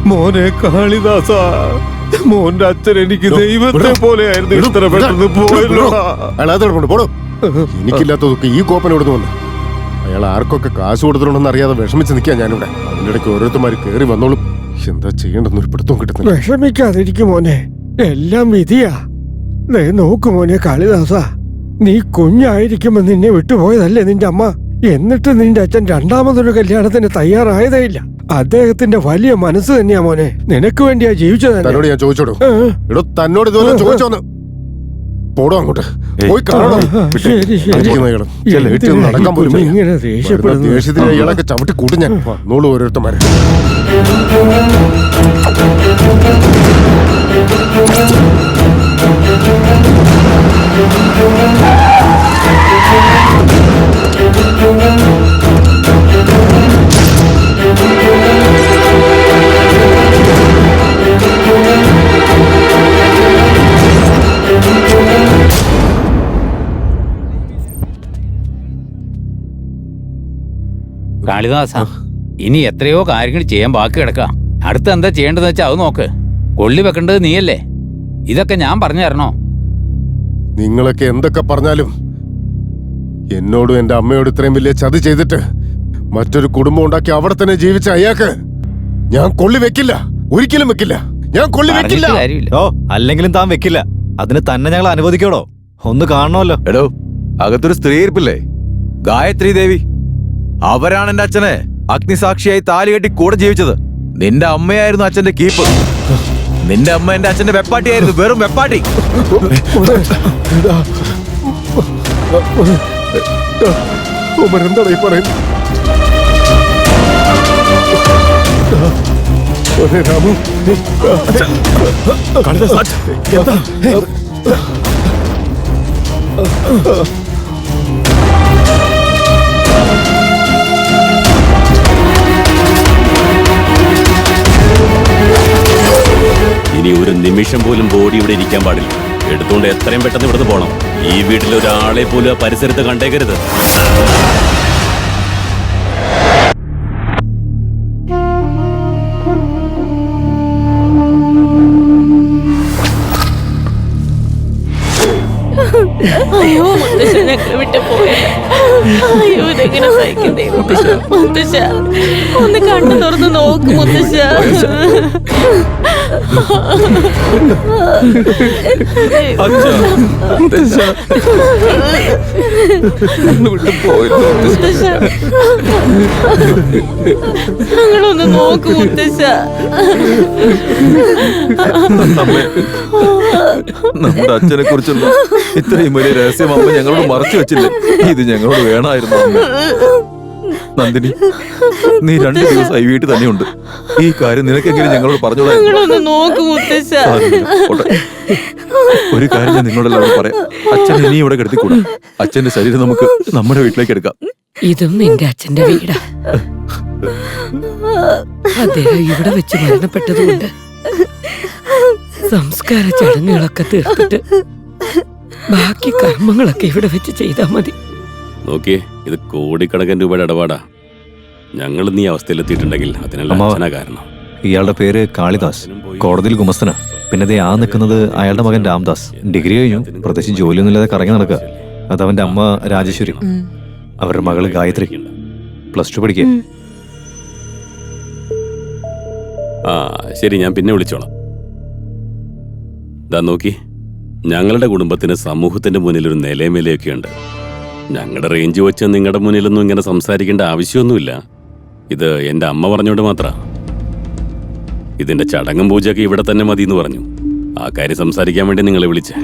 മോനെ കാളിദാസ, മോന്റെ അച്ഛൻ എനിക്ക് ദൈവത്തെ പോലെയായിരുന്നു. ഇത്ര പെട്ടെന്ന് പോയല്ലോടാ. എനിക്കില്ലാത്തതൊക്കെ ഈ കോപ്പനോട് വന്നു. അയാൾ ആർക്കൊക്കെ കാശ് കൊടുത്തിട്ടുണ്ടെന്ന് അറിയാതെ വിഷമിച്ച് നിൽക്കാൻ ഞാനിവിടെ. അതിൻ്റെ ഇടയ്ക്ക് ഓരോരുത്തന്മാര് കയറി വന്നോളും. എന്താ ചെയ്യേണ്ടെന്ന് ഒരു പിടുത്തവും കിട്ടുന്നില്ല. വിഷമിക്കാതിരിക്കും മോനെ, എല്ലാം വിധിയാ. നോക്കു മോനെ കാളിദാസ, നീ കുഞ്ഞായിരിക്കുമ്പോ നിന്നെ വിട്ടുപോയതല്ലേ നിന്റെ അമ്മ. എന്നിട്ട് നിന്റെ അച്ഛൻ രണ്ടാമതൊരു കല്യാണത്തിന് തയ്യാറായതേ ഇല്ല. അദ്ദേഹത്തിന്റെ വലിയ മനസ്സ് തന്നെയാ മോനെ നിനക്ക് വേണ്ടിയാ ജീവിച്ചത്. തന്നോട് ഞാൻ ചോദിച്ചോടോ, എടോ തന്നോട് ഇതുപോലെ ചോദിച്ചോന്ന്. പോടോ അങ്ങോട്ട് പോയി കാണണം. നടക്കാൻ പോലും ദേഷ്യത്തിന് ഇയാളൊക്കെ ചവിട്ടി കൂട്ടും ഞാൻ. നൂള് ഓരോരുത്തന്മാരെ. കാളിദാസ, ഇനി എത്രയോ കാര്യങ്ങൾ ചെയ്യാൻ ബാക്കി കിടക്കാം. അടുത്ത് എന്താ ചെയ്യേണ്ടതെന്ന് വെച്ചാൽ അത് നോക്ക്. കൊള്ളി വെക്കേണ്ടത് നീയല്ലേ. ഇതൊക്കെ ഞാൻ പറഞ്ഞു തരണോ? നിങ്ങളൊക്കെ എന്തൊക്കെ പറഞ്ഞാലും എന്നോടും എന്റെ അമ്മയോട് ഇത്രയും വലിയ ചതി ചെയ്തിട്ട് മറ്റൊരു കുടുംബം ഉണ്ടാക്കി അവിടെ തന്നെ ജീവിച്ച അയാൾക്ക് ഞാൻ കൊള്ളി വെക്കില്ല. ഒരിക്കലും വെക്കില്ല. ഞാൻ കൊള്ളി വെക്കില്ല. ഓ, അല്ലെങ്കിലും താൻ വെക്കില്ല. അതിന് തന്നെ ഞങ്ങൾ അനുവദിക്കോടോ? ഒന്ന് കാണണമല്ലോ. എടോ, അകത്തൊരു സ്ത്രീ ഇരിപ്പില്ലേ, ഗായത്രി ദേവി. അവരാണ് എന്റെ അച്ഛനെ അഗ്നിസാക്ഷിയായി താലി കെട്ടി കൂടെ ജീവിച്ചത്. നിന്റെ അമ്മയായിരുന്നു അച്ഛന്റെ കീപ്പ്. നിന്റെ അമ്മ എന്റെ അച്ഛന്റെ വെപ്പാട്ടിയായിരുന്നു. വെറും വെപ്പാട്ടി. എന്താ ഈ പറയുന്നത്? രാമു, ഇനി ഒരു നിമിഷം പോലും ബോഡി ഇവിടെ ഇരിക്കാൻ പാടില്ല. എടുത്തുകൊണ്ട് എത്രയും പെട്ടെന്ന് ഇവിടുന്ന് പോകണം. ഈ വീട്ടിൽ ഒരാളെ പോലും പരിസരത്ത് കണ്ടേക്കരുത്. അയ്യോ മുത്തശ്ശ, ഞങ്ങളെ വിട്ട് പോയല്ലോ. അയ്യോ, ഇതെങ്ങനെ സഹിക്കുന്നേ മുത്തശ്ശ. ഒന്ന് കണ്ണു തുറന്ന് നോക്ക് മുത്തശ്ശ. ഞങ്ങളൊന്ന് നോക്ക് മുത്തശ്ശ. നമ്മുടെ അച്ഛനെ കുറിച്ചുള്ള ഇത്രയും വലിയ രഹസ്യം അമ്മ ഞങ്ങളോട് മറച്ചു വെച്ചില്ലേ? ഇത് ഞങ്ങളോട് വേണമായിരുന്നു. നന്ദിനി, നീ 2 ദിവസമായി വീട്ടിൽ തന്നെയുണ്ട്. ഈ കാര്യം നിനക്കെങ്കിലും ഞങ്ങളോട് പറഞ്ഞോളാം. ഒരു കാര്യം ഞാൻ നിങ്ങളോടെല്ലാം പറയാം. അച്ഛൻ ഇനി ഇവിടെ കിടത്തിക്കൂടാ. അച്ഛന്റെ ശരീരം നമുക്ക് നമ്മുടെ വീട്ടിലേക്ക് എടുക്കാം. ഇതും നിന്റെ അച്ഛന്റെ വീടാ. അദ്ദേഹം ഇവിടെ വെച്ച് മരണപ്പെട്ടതുകൊണ്ട് സംസ്കാര ചടങ്ങുകളൊക്കെ തീർത്തിട്ട് ബാക്കി കർമ്മങ്ങളൊക്കെ ഇവിടെ വെച്ച് ചെയ്താൽ മതി. നോക്കിയേ, ഇത് കോടിക്കണക്കിന് രൂപയുടെ ഇടപാടാ. ഞങ്ങൾ നീ അവസ്ഥയിലെത്തിയിട്ടുണ്ടെങ്കിൽ അതിനെല്ലാം അച്ഛനാ കാരണം. ഇയാളുടെ പേര് കാളിദാസ്, കോടതിയിൽ ഗുമസ്തനാ. പിന്നെ ദേ ആ നിൽക്കുന്നത് അയാളുടെ മകൻ രാംദാസ്. ഡിഗ്രി കഴിഞ്ഞു, പ്രത്യേകിച്ച് ജോലിയൊന്നുമില്ലാതെ കറങ്ങി നടക്കുക. അതവന്റെ അമ്മ രാജേശ്വരി, അവരുടെ മകള് ഗായത്രി, +2 പഠിക്കുക. ആ ശരി, ഞാൻ പിന്നെ വിളിച്ചോളാം. ദാ നോക്കി, ഞങ്ങളുടെ കുടുംബത്തിന് സമൂഹത്തിന്റെ മുന്നിൽ ഒരു നിലയുമേലയൊക്കെ ഉണ്ട്. ഞങ്ങളുടെ റേഞ്ച് വെച്ച് നിങ്ങളുടെ മുന്നിലൊന്നും ഇങ്ങനെ സംസാരിക്കേണ്ട ആവശ്യമൊന്നുമില്ല. ഇത് എൻ്റെ അമ്മ പറഞ്ഞോണ്ട് മാത്രമാണ്. ഇതിന്റെ ചടങ്ങും പൂജയൊക്കെ ഇവിടെ തന്നെ മതി എന്ന് പറഞ്ഞു. ആ കാര്യം സംസാരിക്കാൻ വേണ്ടി നിങ്ങളെ വിളിച്ചേ.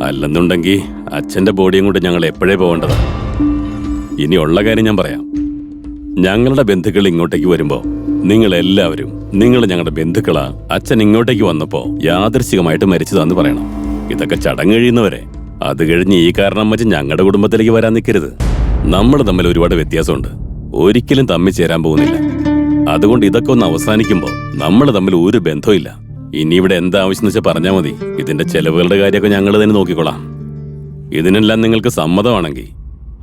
അല്ലെന്നുണ്ടെങ്കിൽ അച്ഛൻ്റെ ബോഡിയും കൊണ്ട് ഞങ്ങൾ എപ്പോഴേ പോകേണ്ടതാ. ഇനിയുള്ള കാര്യം ഞാൻ പറയാം. ഞങ്ങളുടെ ബന്ധുക്കൾ ഇങ്ങോട്ടേക്ക് വരുമ്പോൾ നിങ്ങളെല്ലാവരും നിങ്ങൾ ഞങ്ങളുടെ ബന്ധുക്കളാ. അച്ഛൻ ഇങ്ങോട്ടേക്ക് വന്നപ്പോൾ യാദൃശ്ചികമായിട്ട് മരിച്ചതാന്ന് പറയണം. ഇതൊക്കെ ചടങ്ങ് കഴിയുന്നവരെ. അത് കഴിഞ്ഞ് ഈ കാരണം വെച്ച് ഞങ്ങളുടെ കുടുംബത്തിലേക്ക് വരാൻ നിൽക്കരുത്. നമ്മൾ തമ്മിൽ ഒരുപാട് വ്യത്യാസമുണ്ട്. ഒരിക്കലും തമ്മിൽ ചേരാൻ പോകുന്നില്ല. അതുകൊണ്ട് ഇതൊക്കെ ഒന്ന് അവസാനിക്കുമ്പോൾ നമ്മൾ തമ്മിൽ ഒരു ബന്ധമില്ല. ഇനി ഇവിടെ എന്താവശ്യം വെച്ചാൽ പറഞ്ഞാൽ മതി. ഇതിന്റെ ചെലവുകളുടെ കാര്യമൊക്കെ ഞങ്ങൾ തന്നെ നോക്കിക്കൊള്ളാം. ഇതിനെല്ലാം നിങ്ങൾക്ക് സമ്മതമാണെങ്കിൽ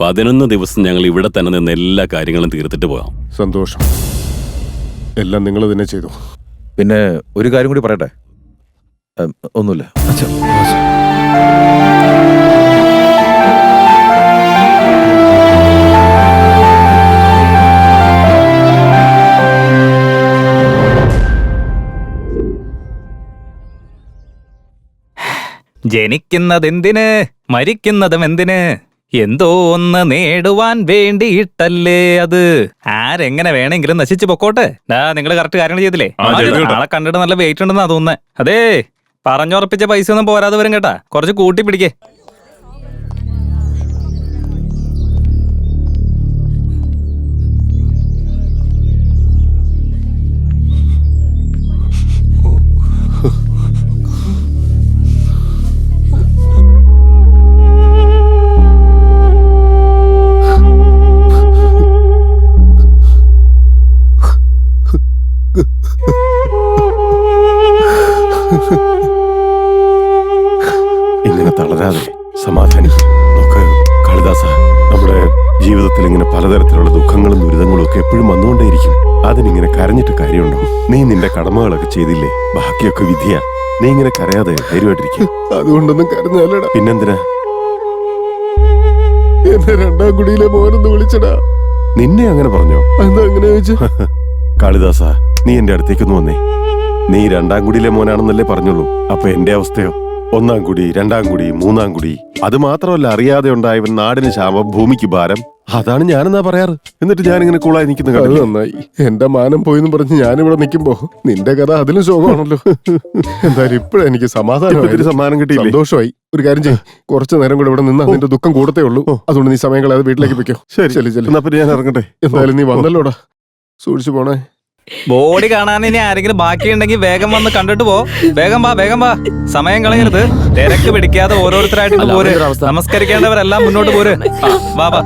11 ദിവസം ഞങ്ങൾ ഇവിടെ തന്നെ നിന്ന് എല്ലാ കാര്യങ്ങളും തീർത്തിട്ട് പോകാം. സന്തോഷം. എല്ലാം നിങ്ങൾ തന്നെ ചെയ്തു. പിന്നെ ഒരു കാര്യം കൂടി പറയട്ടെ. ഒന്നുമില്ല. ജനിക്കുന്നതെന്തിന്, മരിക്കുന്നതും എന്തിന്, എന്തോ ഒന്ന് നേടുവാൻ വേണ്ടിയിട്ടല്ലേ അത്. ആരെങ്ങനെ വേണമെങ്കിലും നശിച്ചു പൊക്കോട്ടെ. നിങ്ങൾ കറക്റ്റ് കാര്യങ്ങൾ ചെയ്തില്ലേ? ആളെ കണ്ടിട്ട് നല്ല വെയിറ്റ് ഉണ്ടെന്നാ തോന്നുന്നത്. അതേ പറഞ്ഞുറപ്പിച്ച പൈസ ഒന്നും പോരാതെ വരും കേട്ടാ. കുറച്ച് കൂട്ടി പിടിക്കേ. ഇങ്ങനെ തളരാതെ സമാധാനിക്കും. നോക്ക് കാളിദാസ, നമ്മുടെ ജീവിതത്തിൽ ഇങ്ങനെ പലതരത്തിലുള്ള ദുഃഖങ്ങളും ദുരിതങ്ങളും ഒക്കെ എപ്പോഴും വന്നുകൊണ്ടേയിരിക്കും. അതിനിങ്ങനെ കരഞ്ഞിട്ട് കാര്യമുണ്ടോ? നീ നിന്റെ കടമകളൊക്കെ ചെയ്തില്ലേ? ബാക്കിയൊക്കെ വിധിയാ. നീ ഇങ്ങനെ കരയാതെ ധൈര്യമായിട്ടിരിക്കും. അതുകൊണ്ടൊന്നും കരഞ്ഞല്ലടാ. പിന്നെന്തിനാ എന്നെ 2ാം കുടിയിലെ മോനെന്ന് വിളിച്ചടാ? നിന്നെ അങ്ങനെ പറഞ്ഞോ? എന്താ അങ്ങനെ ചോദിച്ചു? കാളിദാസ, നീ എന്റെ അടുത്തേക്കൊന്ന് വന്നേ. നീ 2ാം കുടിയിലെ മോനാണെന്നല്ലേ പറഞ്ഞുള്ളൂ. അപ്പൊ എന്റെ അവസ്ഥയോ? 1ാം കുടി, 2ാം കുടി, 3ാം കുടി. അത് മാത്രമല്ല, അറിയാതെ ഉണ്ടായവൻ നാടിന് ശാപം, ഭൂമിക്ക് ഭാരം. അതാണ് ഞാനെന്നാ പറയാറ്. എന്നിട്ട് ഞാനിങ്ങനെ കൂളായി നിൽക്കുന്ന കാര്യം നന്നായി. എന്റെ മാനം പോയിന്ന് പറഞ്ഞ് ഞാനിവിടെ നിൽക്കുമ്പോ നിന്റെ കഥ അതിലും ശോകമാണല്ലോ. എന്തായാലും ഇപ്പഴെനിക്ക് സമാധാനം കിട്ടി, സന്തോഷമായി. ഒരു കാര്യം ചെയ്യ്, കുറച്ചു നേരം കൂടെ ഇവിടെ നിന്ന് അതിന്റെ ദുഃഖം കൂടത്തേ ഉള്ളൂ. അതുകൊണ്ട് നീ സമയം കളയാതെ വീട്ടിലേക്ക് വെക്കോ. ശരി ശരി ശരി. എന്നാ പിന്നെ ഞാൻ ഇറങ്ങട്ടെ. എന്തായാലും നീ വന്നല്ലോടാ, സൂക്ഷിച്ചു പോണേ. ബോഡി കാണാൻ ഇനി ആരെങ്കിലും ബാക്കിയുണ്ടെങ്കിൽ വേഗം വന്ന് കണ്ടിട്ട് പോ. വേഗം വാ, വേഗം വാ. സമയം കളയരുത്. തിരക്ക് പിടിക്കാതെ ഓരോരുത്തരായിട്ട് പോര്. നമസ്കരിക്കേണ്ടവരെല്ലാം മുന്നോട്ട് പോര്. വാ വാ.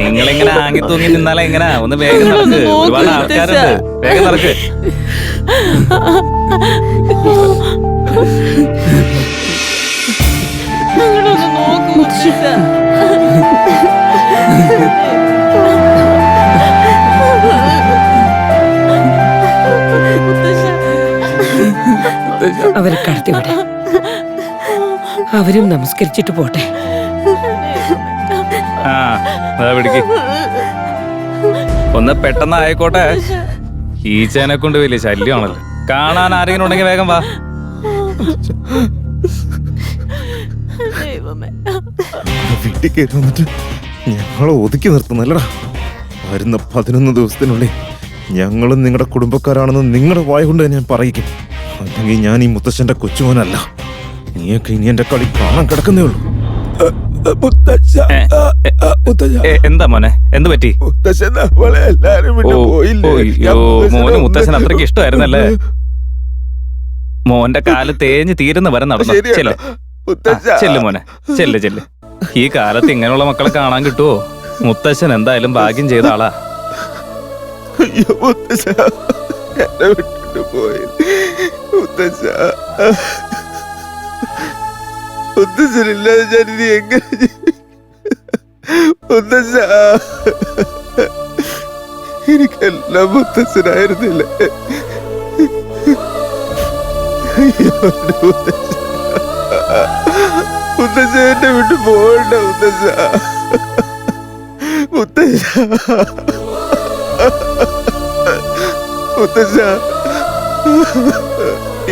നിങ്ങളിങ്ങനെ ആങ്ങി തൂങ്ങി നിന്നാലേ എങ്ങനെ? ഒന്ന് വേഗം നടക്ക്. ഒരുപാട് ആൾക്കാരുണ്ട്. വേഗം നടക്ക്. അവരെ കടത്തിവിടെ. അവരും നമസ്കരിച്ചിട്ട് പോട്ടെ. പിടിക്ക്. ഒന്ന് പെട്ടെന്ന് ആയിക്കോട്ടെ. ഈച്ചേനെ കൊണ്ട് വലിയ ശല്യമാണല്ലോ. കാണാൻ ആരെങ്കിലും ഉണ്ടെങ്കിൽ വേഗം വാ. വീട്ടിൽ കയറി വന്നിട്ട് ഞങ്ങളെ ഒതുക്കി നിർത്തുന്നല്ലടാ. വരുന്ന 11 ദിവസത്തിനുള്ളിൽ ഞങ്ങളും നിങ്ങളുടെ കുടുംബക്കാരാണെന്ന് നിങ്ങളുടെ വായ കൊണ്ട് ഞാൻ പറയിക്കും. അല്ലെങ്കിൽ ഞാൻ ഈ മുത്തശ്ശന്റെ കൊച്ചുമോനല്ല. നീയൊക്കെ ഇനി എന്റെ കളി കാണാൻ കിടക്കുന്നേ ഉള്ളൂ. എന്താ മോനെ, എന്ത് പറ്റി? മോന് മുത്തശ്ശൻ അത്രയ്ക്ക് ഇഷ്ടമായിരുന്നല്ലേ? മോന്റെ കാല് തേഞ്ഞ് തീരുന്ന വരെ നടന്നു. ചെല്ലു മോനെ, ചെല്ല് ചെല്ല്. ഈ കാലത്ത് ഇങ്ങനെയുള്ള മക്കളെ കാണാൻ കിട്ടുവോ? മുത്തശ്ശൻ എന്തായാലും ഭാഗ്യം ചെയ്ത ആളാ. മുത്തശ്ശനില്ലാതെ ഞാനിനി എങ്ങനെ? മുത്തശ്ശ, എനിക്കെല്ലാം മുത്തശ്ശനായിരുന്നില്ല. മുത്തശ്ശ എന്നെ വിട്ടു പോകണ്ട. മുത്തശ്ശ, മുത്തശ്ശ, മുത്തശ്ശ,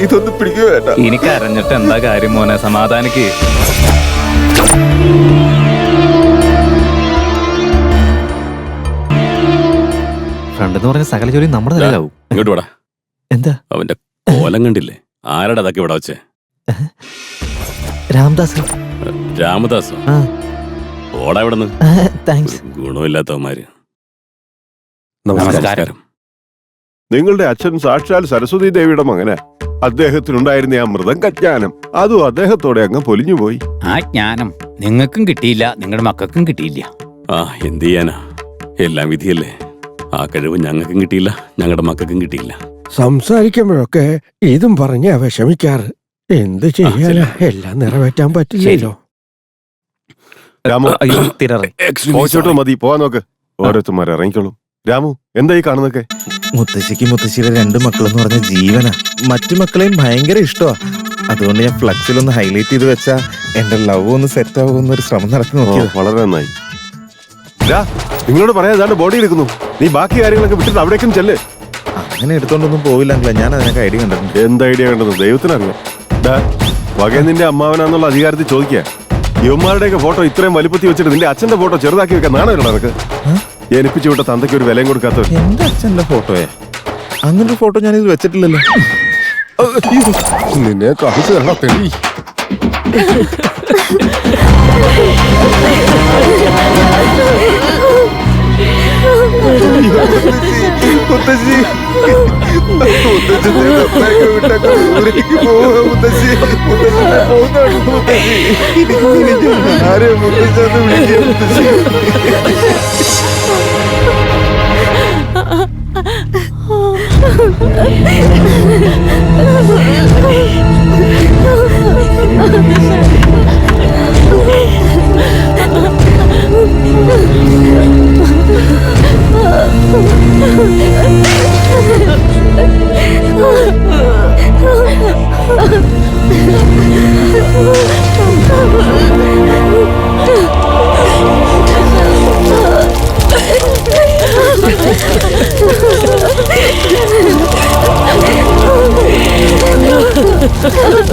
ഇതൊന്നും പിടിക്കുക വേണ്ട. എനിക്ക് അറിഞ്ഞിട്ട് എന്താ കാര്യം മോനെ, സമാധാനിക്ക്. ഫ്രണ്ട് എന്ന് പറഞ്ഞ സകല ജോലി നമ്മുടെ തലയിലാവും. ഇങ്ങോട്ട് വാടാ. എന്താ അവന്റെ കോലം കണ്ടില്ലേ? ആരടാ അതൊക്കെ ഇവിടെ വെച്ചേ? രാംദാസ്. രാമദാസോ? ഓടാ ഇവിടെ നിന്ന്. താങ്ക്സ്. ഗുണമില്ലാത്തവന്മാര്. നമസ്കാരം. നിങ്ങളുടെ അച്ഛൻ സാക്ഷാൽ സരസ്വതി ദേവിയുടെ മകനാ. അദ്ദേഹത്തിനുണ്ടായിരുന്ന ആ മൃദംഗജ്ഞാനം അതും അദ്ദേഹത്തോടെ അങ്ങ് പൊലിഞ്ഞുപോയി. ആ ജ്ഞാനം നിങ്ങൾക്കും കിട്ടിയില്ല, നിങ്ങളുടെ മക്കൾക്കും കിട്ടിയില്ല. ആ, എന്ത് ചെയ്യാനാ? എല്ലാം വിധിയല്ലേ. ആ കഴിവ് ഞങ്ങൾക്കും കിട്ടിയില്ല, ഞങ്ങളുടെ മക്കൾക്കും കിട്ടിയില്ല. സംസാരിക്കുമ്പോഴൊക്കെ ഇതും പറഞ്ഞാ വിഷമിക്കാറ്. എന്ത് ചെയ്യാനാ? എല്ലാം നിറവേറ്റാൻ പറ്റില്ലല്ലോ. മതി, പോവാൻ നോക്ക്. ഓരോരുത്തന്മാർ ഇറങ്ങിക്കോളും. രാമു, എന്താ ഈ കാണുന്നൊക്കെ? മുത്തശ്ശിക്ക് മുത്തശ്ശിയുടെ 2 മക്കളെന്ന് പറഞ്ഞ ജീവനാ. മറ്റു മക്കളെയും ഭയങ്കര ഇഷ്ടമാ. അതുകൊണ്ട് ഞാൻ ഫ്ലക്സിലൊന്ന് ഹൈലൈറ്റ് ചെയ്ത് വെച്ചാ എന്റെ ലവ് ഒന്ന് സെറ്റ് ആവുമെന്നൊരു ശ്രമം നടത്തി നോക്കിയത്. വളരെ നന്നായി. നിങ്ങളോട് പറയാതെ ബോഡി എടുക്കുന്നു. നീ ബാക്കി കാര്യങ്ങളൊക്കെ വിട്ടിട്ട് അവിടേക്കും ചെല്ല്. അങ്ങനെ എടുത്തോണ്ടൊന്നും പോവില്ലെങ്കിലേ ഞാൻ അതിനൊക്കെ ഐഡിയ കണ്ടിട്ടുണ്ട്. എന്ത് ഐഡിയ കണ്ടത് ദൈവത്തിനറിയാം. വകയെ നിന്റെ അമ്മാവനാന്നുള്ള അധികാരത്തിൽ ചോദിക്കുക. യുവന്മാരുടെയൊക്കെ ഫോട്ടോ ഇത്രയും വലിപ്പത്തി വെച്ചിട്ട് നിന്റെ അച്ഛന്റെ ഫോട്ടോ ചെറുതാക്കി വെക്കാൻ നാണല്ലോ നിനക്ക്? ജനിപ്പിച്ചു വിട്ട തന്തയ്ക്ക് ഒരു വിലയും കൊടുക്കാത്തവർ. എന്റെ അച്ഛന്റെ ഫോട്ടോയാ? അങ്ങനൊരു ഫോട്ടോ ഞാനിത് വെച്ചിട്ടില്ലല്ലോ. നിന്നെ കാണിച്ചു തരണം തെളി. മുത്തശ്ശി, വിട്ടൊക്കെ ദൂരേക്ക് പോവാ മുത്തശ്ശി. മുത്തശ്ശിനെ പോകുന്നുണ്ട് മുത്തശ്ശി. ആരെ മുത്തശ്ശി ഒന്ന് വിളിക്കുക മുത്തശ്ശി.